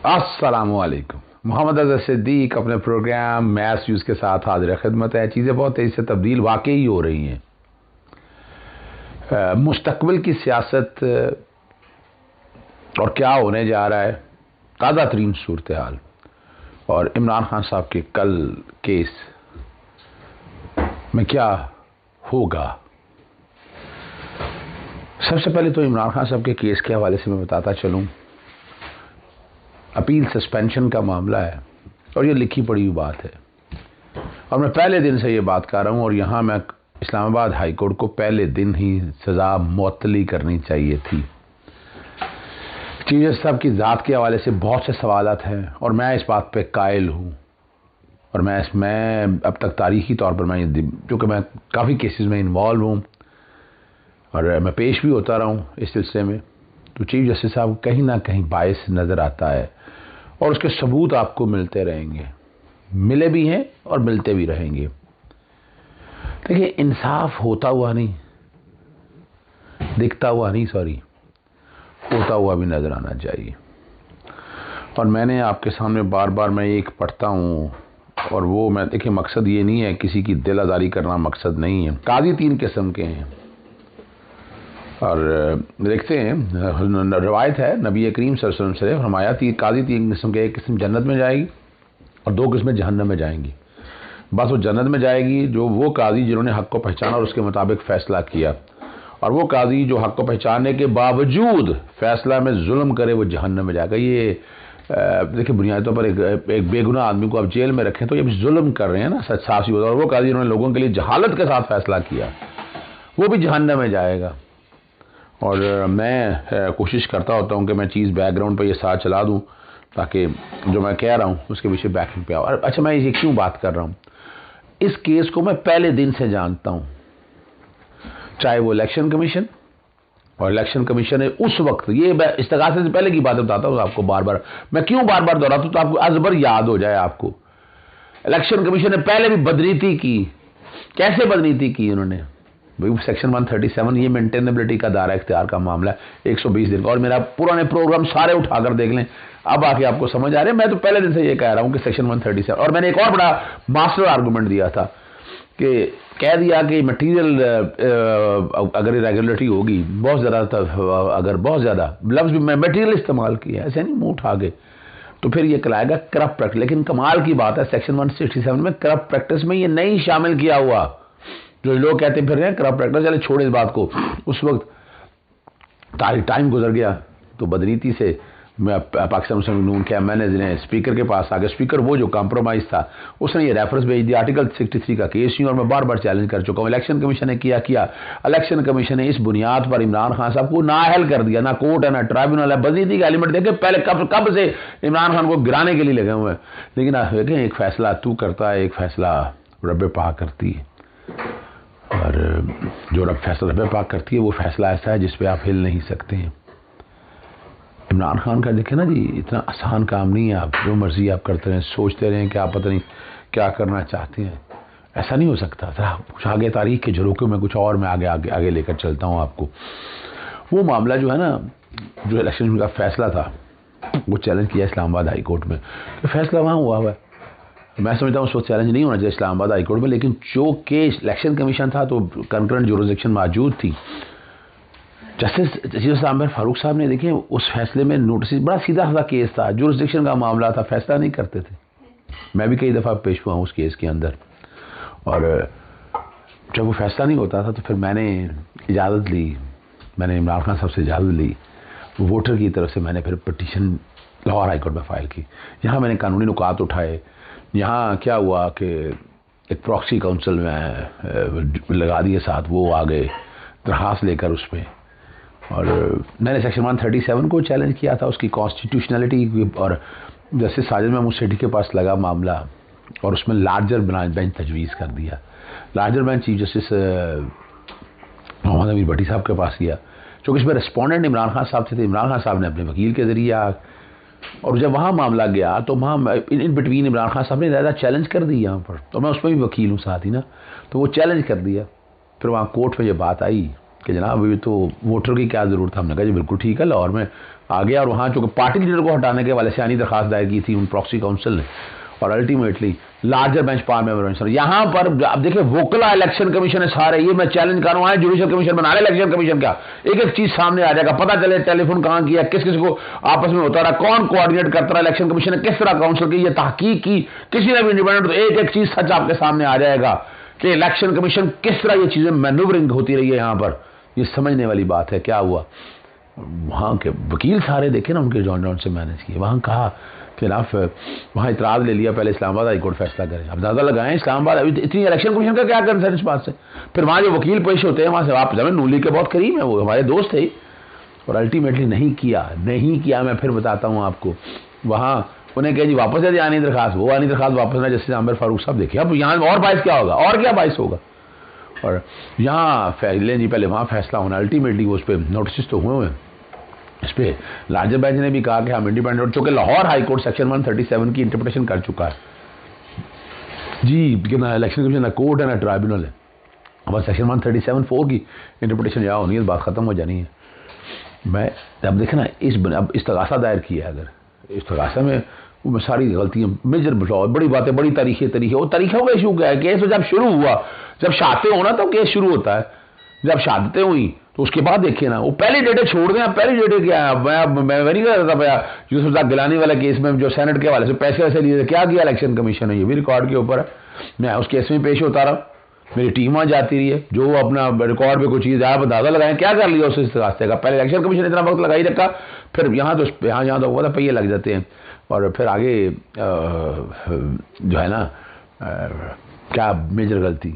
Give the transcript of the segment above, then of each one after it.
السلام علیکم. محمد اظہر صدیق اپنے پروگرام میتھس ویوز کے ساتھ حاضر خدمت ہے. چیزیں بہت تیزی سے تبدیل واقعی ہو رہی ہیں. مستقبل کی سیاست اور کیا ہونے جا رہا ہے، تازہ ترین صورتحال، اور عمران خان صاحب کے کل کیس میں کیا ہوگا. سب سے پہلے تو عمران خان صاحب کے کیس کے حوالے سے میں بتاتا چلوں. اپیل سسپینشن کا معاملہ ہے اور یہ لکھی پڑی ہوئی بات ہے، اور میں پہلے دن سے یہ بات کر رہا ہوں، اور یہاں میں اسلام آباد ہائی کورٹ کو پہلے دن ہی سزا معطلی کرنی چاہیے تھی. چیف جسٹس صاحب کی ذات کے حوالے سے بہت سے سوالات ہیں، اور میں اس بات پہ قائل ہوں، اور میں اب تک تاریخی طور پر چونکہ میں کافی کیسز میں انوالو ہوں اور میں پیش بھی ہوتا رہا ہوں اس سلسلے میں، تو چیف جسٹس صاحب کہیں نہ کہیں باعث نظر آتا ہے، اور اس کے ثبوت آپ کو ملتے رہیں گے، ملے بھی ہیں اور ملتے بھی رہیں گے. دیکھیے، انصاف ہوتا ہوا نہیں، دکھتا ہوا نہیں، ہوتا ہوا بھی نظر آنا چاہیے. اور میں نے آپ کے سامنے بار بار میں ایک پڑھتا ہوں، اور وہ میں دیکھیں مقصد یہ نہیں ہے، کسی کی دل آزاری کرنا مقصد نہیں ہے. قاضی تین قسم کے ہیں، اور دیکھتے ہیں روایت ہے نبی کریم صلی اللہ علیہ وسلم سے فرمایا قاضی تین قسم کے، ایک قسم جنت میں جائے گی اور دو قسمیں جہنم میں جائیں گی. بس وہ جنت میں جائے گی جو وہ قاضی جنہوں نے حق کو پہچانا اور اس کے مطابق فیصلہ کیا، اور وہ قاضی جو حق کو پہچاننے کے باوجود فیصلہ میں ظلم کرے وہ جہنم میں جائے گا. یہ دیکھیں بنیادی طور پر ایک بے گناہ آدمی کو آپ جیل میں رکھیں تو یہ ظلم کر رہے ہیں نا، سچ صاف سی بات. اور وہ قاضی جنہوں نے لوگوں کے لیے جہالت کے ساتھ فیصلہ کیا وہ بھی جہنم میں جائے گا. اور میں کوشش کرتا ہوتا ہوں کہ میں چیز بیک گراؤنڈ پہ یہ ساتھ چلا دوں تاکہ جو میں کہہ رہا ہوں اس کے پیچھے بیکنگ پہ آؤ. اچھا، میں یہ کیوں بات کر رہا ہوں، اس کیس کو میں پہلے دن سے جانتا ہوں، چاہے وہ الیکشن کمیشن، اور الیکشن کمیشن نے اس وقت، یہ استغاثے سے پہلے کی بات بتاتا ہوں آپ کو، بار بار میں کیوں بار بار دہراتا ہوں تو آپ کو ازبر یاد ہو جائے. آپ کو الیکشن کمیشن نے پہلے بھی بدنیتی کی. کیسے بدنیتی کی انہوں نے؟ سیکشن 137 یہ مینٹینیبلٹی کا دائرہ اختیار کا معاملہ ہے، 120 دن کا. اور میرا پرانے پروگرام سارے اٹھا کر دیکھ لیں، اب آ کے آپ کو سمجھ آ رہے ہیں. میں تو پہلے دن سے یہ کہہ رہا ہوں کہ سیکشن 137، اور میں نے ایک اور بڑا ماسٹر آرگومنٹ دیا تھا کہ کہہ دیا کہ مٹیریل اگر ریگولیٹری ہوگی بہت زیادہ، اگر بہت زیادہ لفظ بھی میں مٹیریل استعمال کیا، ایسے نہیں منہ اٹھا کے، تو پھر یہ کہلائے گا کرپٹ پریکٹس. لیکن کمال کی بات ہے سیکشن 167 میں کرپٹ پریکٹس میں یہ نہیں شامل کیا ہوا. جو لوگ کہتے پھر رہے ہیں کرپٹ پریکٹس، چلے چھوڑے اس بات کو. اس وقت ٹائم گزر گیا تو بدنیتی سے میں پاکستان مسلم لیگ نون کے ایم این اے نے اسپیکر کے پاس آگے، اسپیکر وہ جو کمپرومائز تھا اس نے یہ ریفرنس بھیج دیا آرٹیکل 63 کا کیس ہی، اور میں بار بار چیلنج کر چکا ہوں. الیکشن کمیشن نے کیا الیکشن کمیشن نے اس بنیاد پر عمران خان صاحب کو نااہل کر دیا، نہ کورٹ ہے نہ ٹرائبیونل ہے. بدنیتی کا ایلیمنٹ دیکھیں پہلے کب سے عمران خان کو گرانے کے لیے لگے ہوئے ہیں. لیکن دیکھیں ایک فیصلہ تو کرتا ہے، ایک فیصلہ رب پاک کرتی ہے، اور جو فیصلہ رب پاک کرتی ہے وہ فیصلہ ایسا ہے جس پہ آپ ہل نہیں سکتے ہیں. عمران خان کا دیکھیں نا جی، اتنا آسان کام نہیں ہے. آپ جو مرضی آپ کرتے رہیں، سوچتے رہیں کہ آپ پتہ نہیں کیا کرنا چاہتے ہیں، ایسا نہیں ہو سکتا. ذرا کچھ آگے تاریخ کے جھروکے میں کچھ اور میں آگے لے کر چلتا ہوں آپ کو. وہ معاملہ جو ہے نا، جو الیکشن کا فیصلہ تھا وہ چیلنج کیا اسلام آباد ہائی کورٹ میں، کہ فیصلہ وہاں ہوا ہے. میں سمجھتا ہوں اس وقت چیلنج نہیں ہونا چاہیے اسلام آباد ہائی کورٹ میں، لیکن جو کیس الیکشن کمیشن تھا تو کنکرنٹ جورسڈکشن موجود تھی. جسٹس عامر فاروق صاحب نے دیکھیں اس فیصلے میں نوٹس، بڑا سیدھا سادہ کیس تھا، جورسڈکشن کا معاملہ تھا، فیصلہ نہیں کرتے تھے. میں بھی کئی دفعہ پیش ہوا ہوں اس کیس کے اندر، اور جب وہ فیصلہ نہیں ہوتا تھا تو پھر میں نے اجازت لی، میں نے عمران خان صاحب سے اجازت لی، ووٹر کی طرف سے میں نے پھر پٹیشن لاہور ہائی کورٹ میں فائل کی. یہاں میں نے قانونی نکات اٹھائے. یہاں کیا ہوا کہ ایک پراکسی کونسل میں لگا دیے ساتھ، وہ آ گئے درخواست لے کر اس پہ، اور میں نے سیکشن 137 کو چیلنج کیا تھا، اس کی کانسٹیٹیوشنلٹی. اور جسٹس ساجد محمود سیٹھی کے پاس لگا معاملہ، اور اس میں لارجر بینچ تجویز کر دیا. لارجر بینچ چیف جسٹس محمد امیر بھٹی صاحب کے پاس گیا، چونکہ اس میں ریسپونڈنٹ عمران خان صاحب تھے. عمران خان صاحب نے اپنے وکیل کے ذریعے، اور جب وہاں معاملہ گیا تو وہاں ان بٹوین عمران خان صاحب نے زیادہ چیلنج کر دی یہاں پر، تو میں اس میں بھی وکیل ہوں ساتھ ہی نا، تو وہ چیلنج کر دیا. پھر وہاں کورٹ میں یہ بات آئی کہ جناب یہ تو ووٹر کی کیا ضرورت ہے. ہم نے کہا جی بالکل ٹھیک ہے. لاہور میں آ گیا اور وہاں چونکہ پارٹی لیڈر کو ہٹانے کے والے سے آنی درخواست دائر کی تھی ان پراکسی کاؤنسل نے, اور الٹیمیٹلی لارجر بینچ پارلیمنٹ. یہاں پر اب دیکھیں ووکلا الیکشن کمیشن ہے سارے, یہ میں چیلنج کر رہا ہوں جوڈیشل کمیشن بنا رہے, الیکشن کمیشن کیا ایک ایک چیز سامنے آ جائے گا, پتہ چلے ٹیلی فون کہاں کیا, کس کس کو آپس میں ہوتا رہا, کون کوآرڈینیٹ کرتا رہا, الیکشن کمیشن نے کس طرح کاؤنسل کی یہ تحقیق کی, کسی نے بھی انڈیپینڈنٹ, تو ایک ایک چیز سچ آپ کے سامنے آ جائے گا کہ الیکشن کمیشن کس طرح یہ چیزیں مینوورنگ ہوتی رہی ہے. یہاں پر یہ سمجھنے والی بات ہے. کیا ہوا وہاں کے وکیل سارے دیکھے نا ان کے جان سے مینج کیے, وہاں کہا کہ جناب وہاں اعتراض لے لیا, پہلے اسلام آباد ہائی کورٹ فیصلہ کرے. اب زیادہ لگائیں اسلام آباد, ابھی اتنی الیکشن کمیشن کا کیا کرنا ہے اس بات سے. پھر وہاں جو وکیل پیش ہوتے ہیں وہاں سے آپ نون لیگ کے بہت قریب ہیں, وہ ہمارے دوست تھے, اور الٹیمیٹلی نہیں کیا. میں پھر بتاتا ہوں آپ کو, وہاں انہیں کہ جی واپس ہے آنی درخواست, وہ آنی درخواست واپس نہ, جسٹس عامر فاروق صاحب دیکھیے. اب یہاں اور باعث کیا ہوگا, اور کیا باعث ہوگا, اور یہاں لیں جی پہلے وہاں فیصلہ ہونا. الٹیمیٹلی وہ اس پہ نوٹسز تو ہوئے ہیں, اس پہ لارجر بینچ نے بھی کہا کہ ہم انڈیپینڈنٹ, چونکہ لاہور ہائی کورٹ سیکشن 137 کی انٹرپریٹیشن کر چکا ہے جی, کہ نہ الیکشن کمیشن نہ کورٹ ہے نہ ٹرائبیونل ہے, بس سیکشن 137(4) کی انٹرپریٹیشن یہاں ہونی ہے, بات ختم ہو جانی ہے. میں اب دیکھیں نا اب استغاثہ دائر کیا ہے, اگر استغاثہ میں وہ ساری غلطیاں میجر بڑی باتیں, بڑی تاریخیں, وہ تاریخوں کا ایشو کیا ہے. کیس جب شروع ہوا, جب شہادتیں ہونا تو کیس شروع ہوتا ہے, جب شہادتیں ہوئی تو اس کے بعد دیکھیں نا, وہ پہلی ڈیٹیں چھوڑ دیں. پہلی ڈیٹیں کیا ہے, میں نہیں کہہ رہا تھا یوسف صاحب گیلانی والے کیس میں جو سینٹ کے حوالے سے پیسے ویسے لیے تھے, کیا کیا الیکشن کمیشن نے, یہ بھی ریکارڈ کے اوپر ہے. میں اس کیس میں پیش ہوتا رہا, میری ٹیم وہاں جاتی رہی ہے, جو اپنا ریکارڈ پہ کوئی چیز آپ اندازہ لگائیں کیا کر لیا اس راستے کا. پہلے الیکشن کمیشن اتنا وقت لگا ہی رکھا, پھر یہاں تو ہوا تھا پہیے لگ جاتے ہیں, اور پھر آگے جو ہے نا کیا میجر غلطی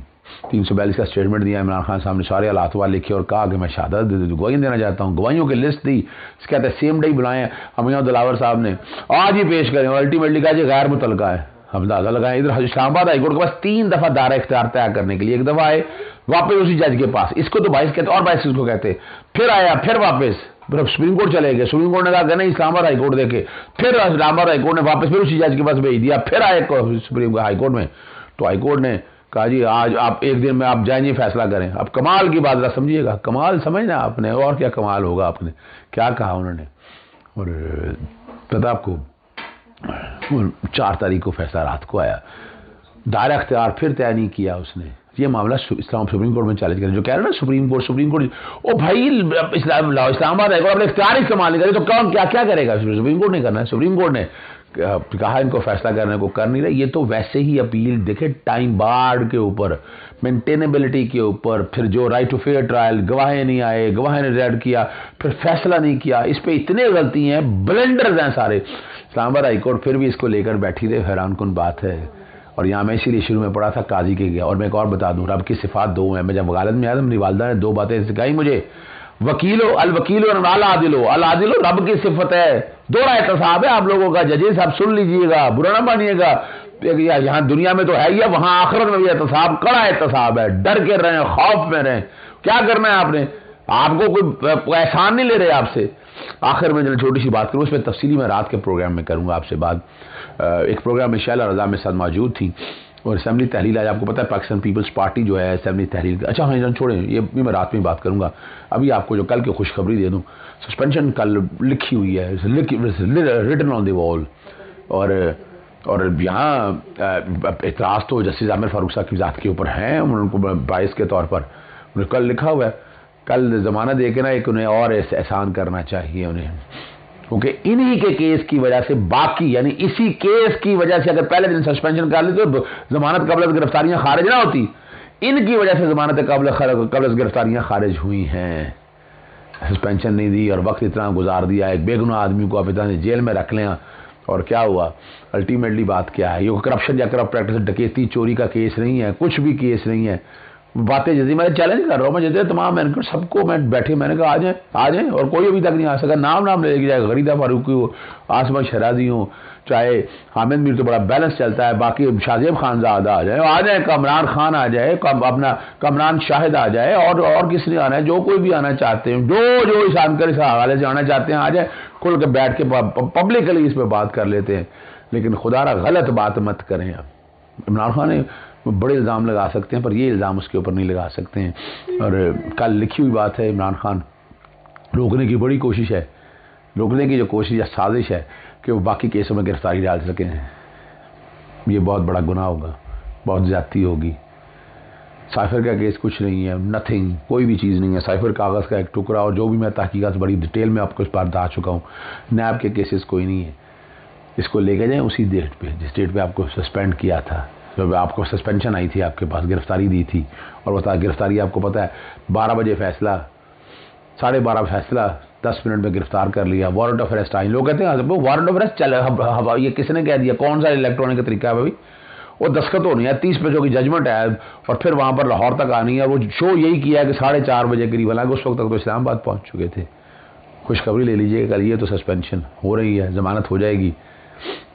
342 کا اسٹیٹمنٹ دیا عمران خان صاحب نے, سارے حالات والے لکھے اور کہا کہ میں شہادت گواہی دینا چاہتا ہوں. گواہیوں کی لسٹ دی, اس کہتے ہیں سیم ڈے بلائے ہیں امیہ دلاور صاحب نے, آج ہی پیش کریں, اور الٹیمیٹلی کہا جی غیر متعلقہ ہے. ہم اندازہ لگائیں ادھر اسلام آباد ہائی کورٹ کے پاس 3 دفعہ دائرہ اختیار طے کرنے کے لیے, ایک دفعہ آئے واپس اسی جج کے پاس, اس کو تو باعث کہتے اور باعث اس کو کہتے, پھر آیا پھر واپس سپریم کورٹ چلے گئے, سپریم کورٹ نے کہا کہ نہیں اسلام آباد ہائی کورٹ دیکھے, پھر اسلام آباد ہائی کورٹ نے واپس پھر اسی جج کے پاس بھیج دیا, پھر آئے سپریم ہائی کورٹ میں, تو ہائی کورٹ نے کہا جی آج آپ ایک دن میں آپ جائیں جی فیصلہ کریں. اب کمال کی بات ذرا سمجھیے گا, کمال سمجھنا آپ نے, اور کیا کمال ہوگا. آپ نے کیا کہا انہوں نے, اور پتہ آپ کو 4 تاریخ کو فیصلہ رات کو آیا, دائرہ اختیار پھر طے نہیں کیا اس نے. یہ معاملہ سپریم کورٹ میں چیلنج کریں, جو کہہ رہے ہیں نا سپریم کورٹ او بھائی اسلام آباد ہے اپنے اختیار استعمال نہیں کرے تو کون کیا کرے گا, سپریم کورٹ نے کرنا ہے. سپریم کورٹ نے کہا ان کو فیصلہ کرنے کو کر نہیں رہے. یہ تو ویسے ہی اپیل دیکھیں ٹائم بارڈ کے اوپر, مینٹینیبلٹی کے اوپر, پھر جو رائٹ ٹو فیئر ٹرائل, گواہیں نہیں آئے, گواہیں نے ریڈ کیا, پھر فیصلہ نہیں کیا, اس پہ اتنے غلطی ہیں, بلنڈرز ہیں سارے. اسلام آباد ہائی کورٹ پھر بھی اس کو لے کر بیٹھی رہے, حیران کن بات ہے. اور یہاں میں اسی لیے شروع میں پڑھا تھا قاضی کے گیا. اور میں ایک اور بتا دوں, رب کی صفات 2 ہیں. میں جب وکالت میں آیا میری والدہ نے 2 باتیں سکھائی مجھے, الوکیل العادل رب کی صفت ہے, 2 احتساب ہے آپ لوگوں کا. ججز آپ سن لیجئے گا, برا نہ مانیے گا. یہاں دنیا میں تو ہے ہی, وہاں آخرت میں بھی احتساب, کڑا احتساب ہے. ڈر کے رہیں, خوف میں رہیں. کیا کرنا ہے آپ نے, آپ کو کوئی احسان نہیں لے رہے آپ سے. آخر میں چھوٹی سی بات کروں, اس میں تفصیلی میں رات کے پروگرام میں کروں گا آپ سے بات. ایک پروگرام میں شیلہ رضا میں ساتھ موجود تھی, اور اسمبلی تحلیل آج آپ کو پتہ ہے پاکستان پیپلز پارٹی جو ہے اسمبلی تحلیل, اچھا ہاں چھوڑیں, یہ بھی میں رات میں بات کروں گا. ابھی آپ کو جو کل کی خوشخبری دے دوں, سسپینشن کل لکھی ہوئی ہے, ریٹن آن دی وال. اور یہاں اعتراض تو جسٹس عامر فاروق صاحب کی ذات کے اوپر ہیں, ان کو باعث کے طور پر انہیں کل لکھا ہوا ہے. کل ضمانت دے کے نا ایک انہیں اور احسان کرنا چاہیے انہیں, کیونکہ انہی کے کیس کی وجہ سے باقی, یعنی اسی کیس کی وجہ سے اگر پہلے دن سسپینشن کر لی تو ضمانت قبل از گرفتاریاں خارج نہ ہوتی. ان کی وجہ سے ضمانت قبل از گرفتاریاں خارج ہوئی ہیں. سسپینشن نہیں دی اور وقت اتنا گزار دیا, ایک بے گناہ آدمی کو آپ اتنا جیل میں رکھ لیں, اور کیا ہوا الٹیمیٹلی بات کیا ہے. یہ کرپشن یا کرپٹ پریکٹس, ڈکیتی چوری کا کیس نہیں ہے, کچھ بھی کیس نہیں ہے. باتیں جیسے میں چیلنج کر رہا ہوں, میں جیسے تمام میں نے سب کو میں بیٹھے, میں نے کہا آ جائیں, اور کوئی ابھی تک نہیں آ سکا. نام لے کے جائے, غریدہ فاروقی ہو, آسما شرازی ہوں, چاہے حامد میر, تو بڑا بیلنس چلتا ہے. باقی شاہزیب خانزادہ آ جائیں, کامران خان آ جائے, اپنا کامران شاہد آ جائے, اور کس نے آنا ہے, جو کوئی بھی آنا چاہتے ہیں, جو اس آنکر اس حوالے سے آنا چاہتے ہیں آ جائیں. کھل کے بیٹھ کے پبلکلی اس پہ بات کر لیتے ہیں. لیکن خدا را غلط بات مت کریں. عمران خان نے بڑے الزام لگا سکتے ہیں پر یہ الزام اس کے اوپر نہیں لگا سکتے ہیں. اور کل لکھی ہوئی بات ہے، عمران خان روکنے کی بڑی کوشش ہے، روکنے کی جو کوشش یا سازش ہے کہ وہ باقی کیسوں میں گرفتاری ڈال سکیں. یہ بہت بڑا گناہ ہوگا، بہت زیادتی ہوگی. سائفر کا کیس کچھ نہیں ہے، نتھنگ، کوئی بھی چیز نہیں ہے. سائفر کاغذ کا ایک ٹکڑا، اور جو بھی میں تحقیقات بڑی ڈیٹیل میں آپ کو اس بار بتا چکا ہوں. نیب کے کیسز کوئی نہیں ہے. اس کو لے کے جائیں اسی ڈیٹ پہ جس ڈیٹ پہ آپ کو سسپینڈ کیا تھا، جب آپ کو سسپینشن آئی تھی، آپ کے پاس گرفتاری دی تھی. اور بتا گرفتاری آپ کو پتہ ہے 12 بجے فیصلہ، 12:30 فیصلہ، 10 منٹ میں گرفتار کر لیا. وارنٹ آف اریسٹ آئی. لوگ کہتے ہیں وارنٹ آف اریسٹ چلے، یہ کس نے کہہ دیا؟ کون سا الیکٹرانک کا طریقہ ہے بھائی؟ وہ دستخط ہونی ہے 30 پیجوں کی ججمنٹ ہے، اور پھر وہاں پر لاہور تک آنی ہے. وہ شو یہی کیا ہے کہ 4:30 بجے قریب، حالانکہ اس وقت تک تو اسلام آباد پہنچ چکے تھے. خوشخبری لے لیجیے کل یہ تو سسپینشن ہو رہی ہے، ضمانت ہو جائے گی.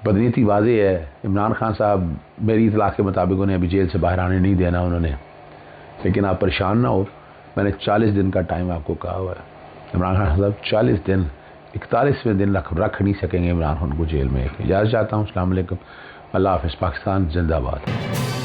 بدنیتی واضح ہے. عمران خان صاحب میری اطلاع کے مطابق انہیں ابھی جیل سے باہر آنے نہیں دینا انہوں نے. لیکن آپ پریشان نہ ہو، میں نے 40 دن کا ٹائم آپ کو کہا ہوا ہے. عمران خان صاحب 40 دن، 41ویں دن رکھ نہیں سکیں گے عمران خان کو جیل میں. اجازت چاہتا ہوں. السلام علیکم. اللہ حافظ. پاکستان زندہ باد.